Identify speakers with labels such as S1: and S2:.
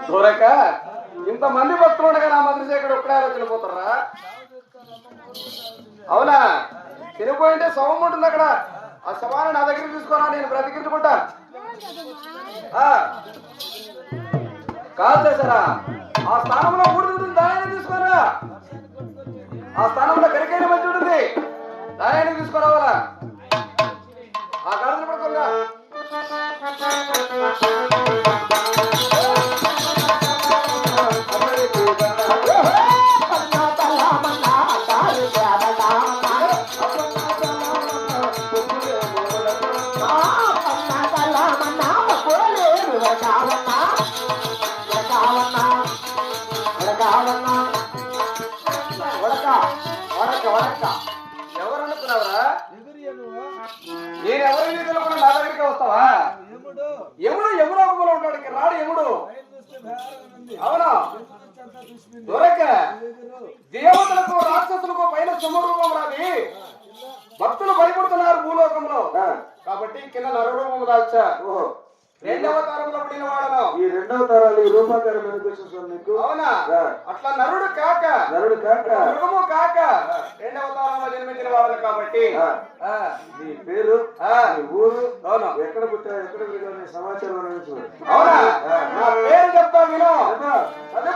S1: దూరక ఇంతమంది భక్తులు ఉండగా నా మంత్రిశేఖరుడు ఒక్కడే చనిపోతారా? అవునా? చనిపోయింటే శవం ఉంటుంది అక్కడ. ఆ శవాన్ని నా దగ్గర తీసుకోరా, నేను బ్రతికించుకుంటా. కాదు చేశారా? ఆ స్థానంలో ఊడి దాయాన్ని తీసుకోరా. ఆ స్థానంలో కరికైన మంచి ఉంటుంది, దాయాన్ని తీసుకురావాలా. ఆ గడపలు పడుకోగా ఎవరనుకున్నావరా? నేను ఎవరిని తెలుపుకున్నా నా దగ్గరికి వస్తావా? ఎముడు యములోకంలో ఉంటాడు, ఇక్కడ రాడు ఎముడు. అవునా? దొరక దేవతలకు రాక్షసులకు పైన సింహరూపం రాది. భక్తులు భయపడుతున్నారు భూలోకంలో, కాబట్టి కింద నరరూపం దాల్చా. రెండవ తరంలో పడిన వాడను.
S2: ఈ రెండవ తరాలు ఈ రూపాకారం నీకు.
S1: అవునా? అట్లా నరుడు కాక మృగము కాక రెండవ తరంలో జన్మించిన వాడు కాబట్టి
S2: నీ పేరు నీ ఊరు ఎక్కడ పుట్టావు ఎక్కడ సమాచారం.
S1: అవునా?